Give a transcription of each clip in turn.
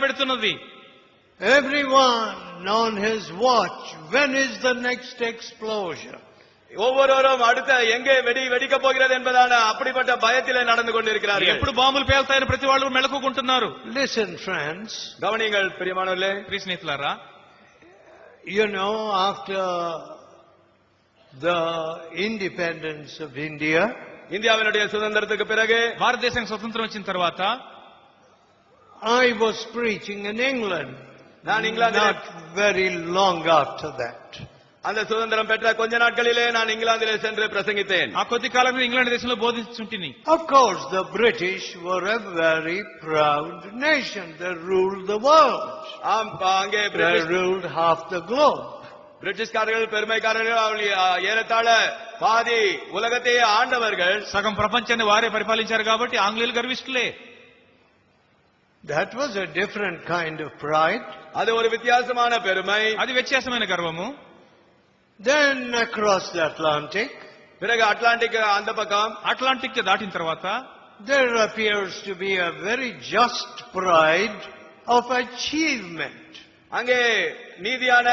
పెడుతున్నది. Everyone on his watch. When is the next explosion? ஒவ்வொருவரும் அடுத்த எங்கே வெடிக்க போகிறது என்பதான அப்படிப்பட்ட பயத்திலே நடந்து கொண்டிருக்கிறார்கள். ఎప్పుడు బాంబులు పేల్తాయని ప్రతి వాళ్ళు మెలకుకుంటున్నారు. Listen, friends. கவனிங்கள் பிரியமானவர்களே, ప్రియ స్నేహితులారా, you know, after the independence of India, இந்தியாவினுடைய சுதந்திரத்துக்கு பிறகு, భారతదేశానికి స్వతంత్రం వచ్చిన తర్వాత I was preaching in England. நான் இங்கிலாந்தில் Not very long after that. அந்த சுதந்திரம் பெற்ற கொஞ்ச நாட்களிலே நான் இங்கிலாந்திலே சென்று பிரசங்கித்தேன். ఆ కొద్ది కాలంలో ఇంగ్లాండ్ దేశంలో బోధించుంటిని. Of course, the British were a very proud nation. They ruled the world. அங்கே They ruled half the globe. பிரிட்டிஷ்காரர்கள் பெருமைக்காரர்கள், ஏறத்தாழ பாதி உலகத்தையே ஆண்டவர்கள். సగం ప్రపంచాన్ని వారే పరిపాలించారు కాబట్టి ఆంగ్లేయులు గర్విష్ఠులే. That was a different kind of pride. அது ஒரு வித்தியாசமான பெருமை. అది వ్యత్యాసమైన గర్వము. Then across the Atlantic, பிறகு அட்லாண்டிக் அந்த பக்கம், అట్లాంటిక్ దాటిన తర్వాత there appears to be a very just pride of achievement. அங்கே நீதியான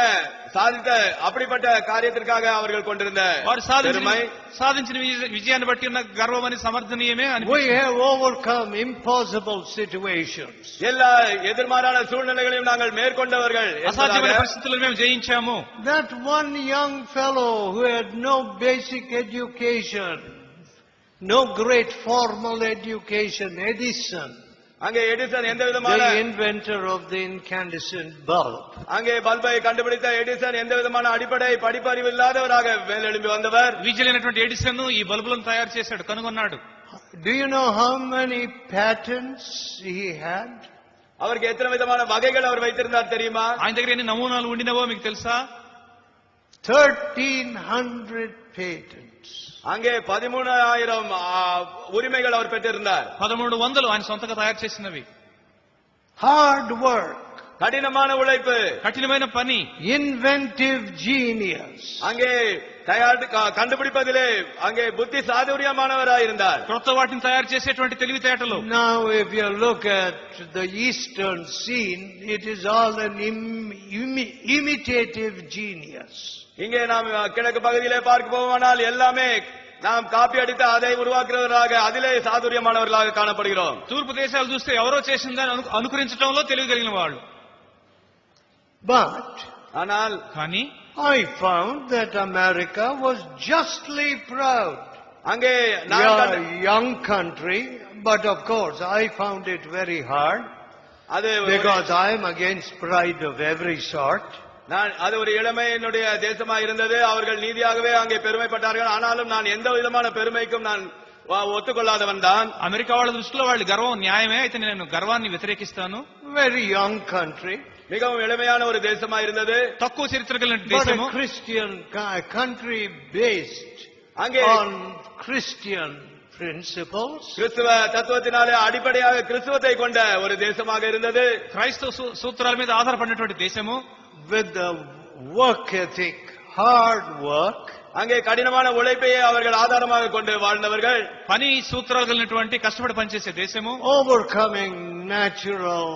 சாதித்த அப்படிப்பட்ட காரியத்திற்காக அவர்கள் கொண்டிருந்த వారు பெருமை, సాధించిన విజయాన్ని బట్టి ఉన్న గర్వం అని సమర్థనీయమే We అనిపిస్తుంది. have overcome impossible situations. எல்லா எதிர்மாறான சூழ்நிலைகளையும் நாங்கள் மேற்கொண்டவர்கள் అసాధ్యమైన என்பதாக పరిస్థితులను మేము జయించాము. That one young fellow who had no basic education, no great formal education, Edison, அங்கே எடிசன் எந்த விதமான, the inventor of the incandescent bulb. அங்கே பல்பை கண்டுபிடித்த எடிசன் எந்த விதமான அடிப்படை படிப்பறிவு இல்லாதவராக மேலெழும்பி வந்தவர். విజయులైనటువంటి ఎడిసన్ ఈ బల్బులను తయారు చేశాడు, కనుగొన్నాడు. Do you know how many patents he had? அவருக்கு எத்தனை விதமான வகைகள் அவர் வைத்திருந்தார் தெரியுமா? ఆయన దగ్గర ఎన్ని నమూనాలు ఉండినవో మీకు తెలుసా? 1,300 patents. அங்கே 13,000 உரிமைகள் அவர் பெற்றிருந்தார். 1300 ఆయన సొంతగా తయారు చేసినవి. Hard work. கடினமான உழைப்பு, కఠినమైన పని, Inventive genius. அங்கே கண்டுபிடிப்பதிலே அங்கே புத்தி சாதுரியமானவராய் இருந்தார். క్రొత్త వాటిని తయారు చేసేటువంటి తెలివితేటలు. Now if you look at the eastern scene, it is all an imitative genius. இங்கே நாம் கிழக்கு பகுதியிலே பார்க்க போவோமானால் எல்லாமே நாம் காப்பி அடித்து அதை உருவாக்குறவர்களாக, அதிலே சாதுரியமானவர்களாக காணப்படுகிறோம். తూర్పు దేశాలు చూస్తే ఎవరో చేసిందని అనుకరించడంలో తెలివి కలిగిన వాళ్ళు. But ஆனால் కానీ I found that America was justly proud. அங்கே We நான் are கண்ட- a young country, but of course I found it very hard அது because I am against pride of every sort. அது ஒரு இளமையினுடைய தேசமா இருந்தது. அவர்கள் நீதியாகவே அங்கே பெருமைப்பட்டார்கள். ஆனாலும் நான் எந்த விதமான பெருமைக்கும் நான் ఒత్తుకొల్లాదవన్ దాన్. అమెరికా వాళ్ళ దృష్టిలో వాళ్ళ గర్వం న్యాయమే, అయితే నేను గర్వాన్ని వ్యతిరేకిస్తాను. Very young country, மிகவும் எளிமையான ஒரு தேசமா இருந்தது. తక్కువ చరిత్ర కలిగిన but దేశము, a Christian country based அங்கே on Christian principles. கிறிஸ்துவ தத்துவத்தினாலே அடிப்படையாக கிறிஸ்துவத்தை கொண்ட ஒரு தேசமாக இருந்தது. క్రైస్తవ సూత్రాల మీద ఆధారపడినటువంటి దేశము, With the work ethic, hard work, அங்கே கடினமான உழைப்பையே அவர்கள் ஆதாரமாக கொண்டு வாழ்ந்தவர்கள். పని సూత్రాలు కలిగినటువంటి కష్టపడి పనిచేసే దేశము, overcoming natural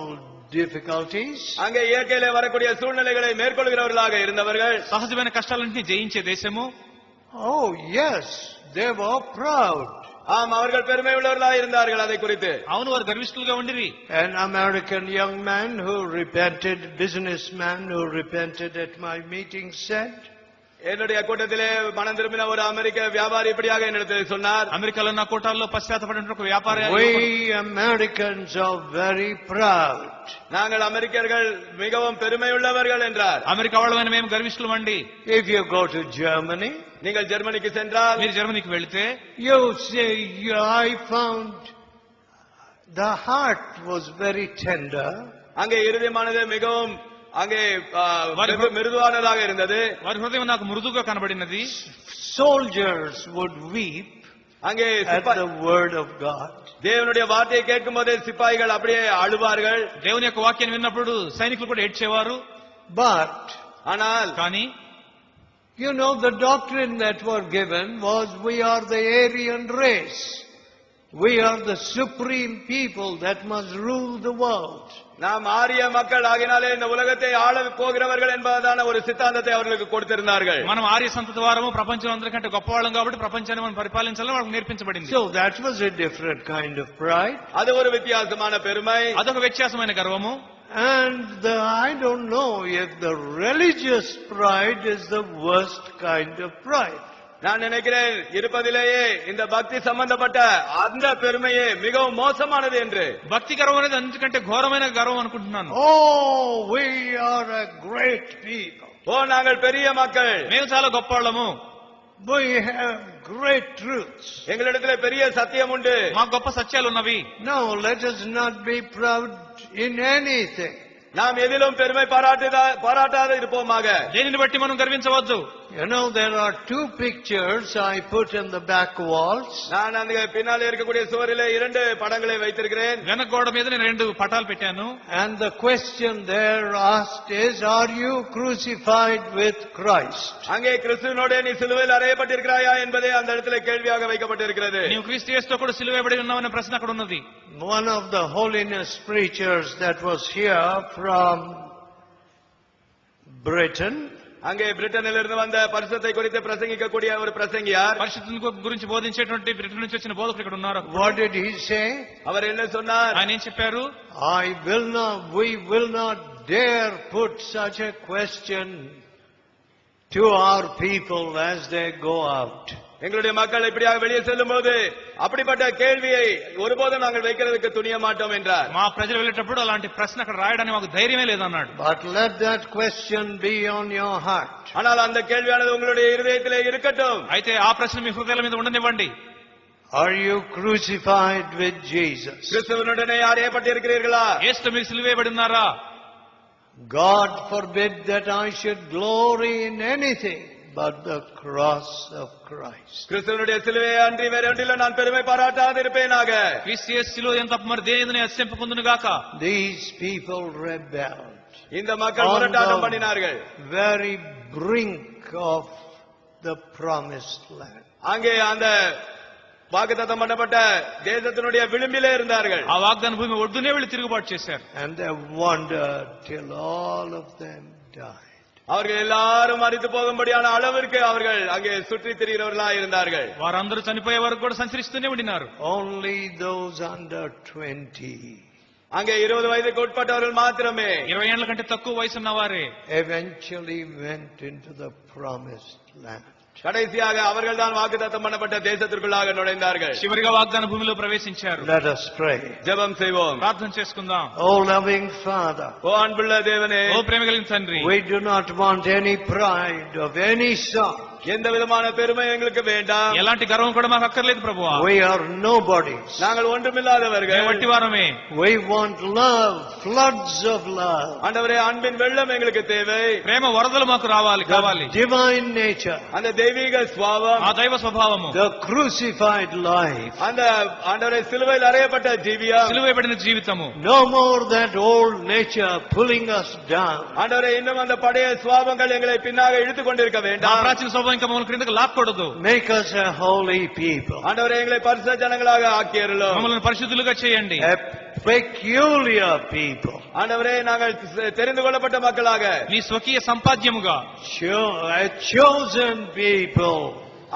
difficulties. அங்கே இயற்கையிலே வரக்கூடிய சூழ்நிலைகளை மேற்கொள்கிறவர்களாக இருந்தவர்கள். సహజమైన కష్టాలన్నింటినీ జయించే దేశము. Oh yes, they were proud. ஆம், அவர்கள் பெருமை உள்ளவர்களாக இருந்தார்கள். அதை குறித்து అవును, వారు గర్విష్ఠులుగా ఉండిరి. An American young man who repented, businessman who repented at my meeting said, என்னுடைய கூட்டத்திலே மனம் திரும்பின ஒரு அமெரிக்க வியாபாரி இப்படியாக என்னிடத்தில் சொன்னார். అమెరికాలో నా కోటాల్లో పశ్చాత్తపడిన ఒక వ్యాపారి, we Americans are very proud. நாங்கள் அமெரிக்கர்கள் மிகவும் பெருமை உள்ளவர்கள் என்றார். అమెరికా వాళ్ళమైన మేము గర్విష్ఠులమండి. If you go to Germany, நீங்கள் ஜெர்மனிக்கு சென்றால், మీరు జర్మనీకి వెళితే you say, I found the heart was very tender. அங்கே இருதயமானது மிகவும் அங்கே மிருதுவானதாக இருந்தது. వారి హృదయం నాకు మృదుగా కనబడినది. Soldiers would weep அங்கே at the word of God. தேவனுடைய வார்த்தையை கேட்கும் போதே சிப்பாய்கள் அப்படியே அழுவார்கள். దేవుని యొక్క వాక్యాన్ని విన్నప్పుడు సైనికులు కూడా ఏడ్చేవారు. But ஆனால் కానీ you know, the doctrine that were given was we are the Aryan race. We are the supreme people that must rule the world. நாம் ஆரிய மக்கள் ஆகினாலே இந்த உலகத்தை ஆள போகிறவர்கள் என்பதான ஒரு சித்தாந்தத்தை அவர்களுக்கு கொடுத்திருந்தார்கள். మనం ఆర్య సంతతి వారము ప్రపంచం అందరికంటే గొప్పవాళ్ళం కాబట్టి ప్రపంచాన్ని మనం పరిపాలించాలని వాళ్ళకి నేర్పించబడింది. So that was a different kind of pride. அது ஒரு வித்தியாசமான பெருமை. అదొక వ్యత్యాసమైన గర్వము. And I don't know if the religious pride is the worst kind of pride. நான் நினைக்கிறேன் இருப்பதிலேயே இந்த பக்தி சம்பந்தப்பட்ட அந்த பெருமையே மிகவும் மோசமானது என்று. భక్తి గర్వం అనేది అన్నిటికంటే ఘోరమైన గర్వం అనుకుంటున్నాను. Oh, we are a great people. ஓ நாங்கள் பெரிய மக்கள், మేము చాలా గొప్పవాళ్ళము, We have great truths. எங்களிடத்திலே பெரிய சத்தியம் உண்டு, మాకు గొప్ప సత్యాలు ఉన్నవి. No, let us not be proud in anything. நாம் எதிலும் பெருமை பாராட்டாத இருப்போமாக. దేనిని బట్టి మనం గర్వించవద్దు. You know, there are two pictures I put in the back walls. நான் அந்த பின்னாலே இருக்கக்கூடிய சுவரிலே 2 படங்களை வைத்திருக்கிறேன். వెనక గోడ మీద నేను 2 పటాలు పెట్టాను. And the question there asked is, are you crucified with Christ? அங்கே கிறிஸ்துவினோடு நீ சிலுவையில் அறையப்பட்டிருக்கிறாயா என்பதே அந்த இடத்துல கேள்வியாக வைக்கப்பட்டிருக்கிறது. నీవు క్రీస్తు యేసుతో కూడా సిలువేయబడి ఉన్నావనే ప్రశ్న అక్కడ ఉన్నది. One of the holiness preachers that was here from Britain, அங்கே பிரிட்டனில் இருந்து வந்த பரிசுத்தை குறித்து பிரசங்கிக்கக்கூடிய ஒரு பிரசங்கியார், పరిశుద్ధుని గురించి బోధించేటువంటి బ్రిటన్ నుంచి వచ్చిన బోధకులు ఇక్కడ ఉన్నారు. what did he say? அவர் என்ன சொன்னார்? ఆయన ఏం చెప్పారు? we will not dare put such a question to our people as they go out. எங்களுடைய மக்கள் இப்படியாக வெளியே செல்லும் போது அப்படிப்பட்ட கேள்வியை ஒருபோதும் நாங்கள் வைக்கிறதுக்கு துணிய மாட்டோம் என்றார். మా ప్రజలు వెళ్ళేటప్పుడు అలాంటి ప్రశ్న అక్కడ రాయడానికి మాకు ధైర్యమే లేదన్నాడు. But let that question be on your heart. ஆனால் அந்த கேள்வியானது உங்களுடைய இருதயத்திலே இருக்கட்டும். అయితే ఆ ప్రశ్న మీ హృదయాల మీద ఉండనివ్వండి. Are you crucified with Jesus? கிறிஸ்துவினுடனே அறையப்பட்டிருக்கிறீர்களா? యేసుతో మీరు సిలువేయబడి ఉన్నారా? God forbid that I should glory in anything but the cross of Christ. கிறிஸ்துவினுடைய சிலுவையை அன்றி வேற ஒன்றிலும் நான் பெருமை பாராட்டாது இருப்பேனாக. క్రీస్తు యేసు సిలువ ఎంత మరి దేనిని అసంపొందును గాక. These people rebelled. இந்த மக்கள் முரட்டாட்டம் பண்ணினார்கள். Very brink of the promised land. அங்கே அந்த வாக்குத்தத்தம் பண்ணப்பட்ட தேசத்தினுடைய விளிம்பிலே இருந்தார்கள். ఆ వాగ్దాన భూమి ఒడ్డునే వెళ్ళి తిరుగుబాటు చేశారు. And they wandered till all of them died. அவர்கள் எல்லாரும் மரித்து போகும்படியான அளவிற்கு அவர்கள் அங்கே சுற்றி திரிகிறவர்களாக இருந்தார்கள். వారందరూ చనిపోయే వరకు కూడా సంచరిస్తూనే ఉండినారు. Only those under 20 அங்கே 20 வயதுக்கு உட்பட்டவர்கள் மாத்திரமே 20 ఏళ్ల కంటే తక్కువ వయసు ఉన్నవారే eventually went into the promised land. கடைசியாக அவர்கள் தான் வாக்குத்தத்தம் பண்ணப்பட்ட தேசத்திற்குள்ளாக நுழைந்தார்கள். చివరిగా వాగ్దాన భూమిలో ప్రవేశించారు. Let us pray. ஜெபம் செய்வோம். ప్రార్థన చేసుకుందాం. Oh loving Father, ஓ அன்புள்ள தேவனே, ఓ ప్రేమ కలిగిన తండ్రి, we do not want any pride of any sort. எந்த விதமான பெருமை எங்களுக்கு வேண்டாம். ఎలాంటి గర్వం కూడా మాకు అక్కర్లేదు ప్రభువా. We are nobodies. நாங்கள் ஒன்றுமில்லாதவர்கள். వట్టి వారమే. We want love, floods of love. ஆண்டவரே, அன்பின் வெள்ளம் எங்களுக்கு தேவை. ప్రేమ వరదలు మాకు రావాలి కావాలి. The divine nature, அந்த தெய்வீக சுபாவம், ఆ దైవ స్వభావము, the crucified life. அந்த ஆண்டவரே சிலுவையில் அறையப்பட்ட ஜீவியம், సిలువేయబడిన జీవితము. No more that old nature pulling us down. ஆண்டவரே இன்னும் அந்த பழைய சுபாவங்கள் எங்களை பின்னாக இழுத்துக் கொண்டிருக்க ఆ வேண்டாம். ప్రాచీన స్వభావం ఇంకా మమ్మల్ని క్రిందకు లాక్కూడదు. Make us a holy people. ஆண்டவரே எங்களை பரிசுத்த ஜனங்களாக ஆக்கியருளும். మమ్మల్ని పరిశుద్ధులుగా చేయండి. A peculiar people. ஆண்டவரே நாங்கள் தெரிந்து கொள்ளப்பட்ட மக்களாக, నీ స్వకీయ సంపాద్యముగా, A chosen people.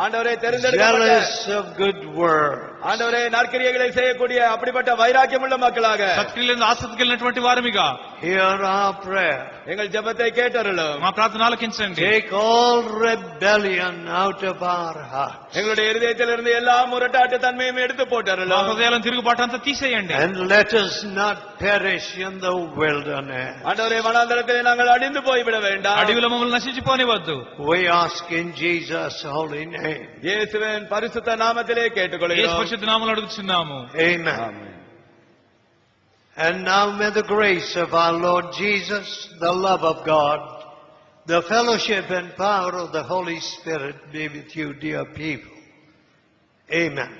ஆண்டவரே தெரிந்தெடுக்கப்பட்ட, Jealous of good work. ஆண்டவரே நற்கிரியைகளை செய்யக்கூடிய அப்படிப்பட்ட வைராக்கியமுள்ள மக்களாக, సత్క్రియలందు ఆసక్తి కలిగినటువంటి వారమిగా Hear our prayer. எங்கள் ஜெபத்தை கேட்டருளும். మా ప్రార్థన ఆలకించండి. Take all rebellion out of our heart. எங்களுடைய இருதயத்திலிருந்து எல்லா முரட்டாட்டு தன்மையும் எடுத்து మా போட்டருளும். హృదయాలను తిరుగుబాటు అంతా తీసేయండి. And let us not perish in the wilderness. ஆண்டவரே வனாந்தரத்திலே நாங்கள் அழிந்து போய்விட வேண்டாம். అడవిలో మమ్మల్ని నశించిపోనివద్దు. We ask in Jesus' holy name. இயேசுவின் பரிசுத்த நாமத்திலே యేసు கேட்டுக்கொள்கிறோம். పరిశుద్ధ నామములో అడుగుచున్నాము. Amen. Amen. And now may the grace of our Lord Jesus, the love of God, the fellowship and power of the Holy Spirit be with you, dear people. Amen.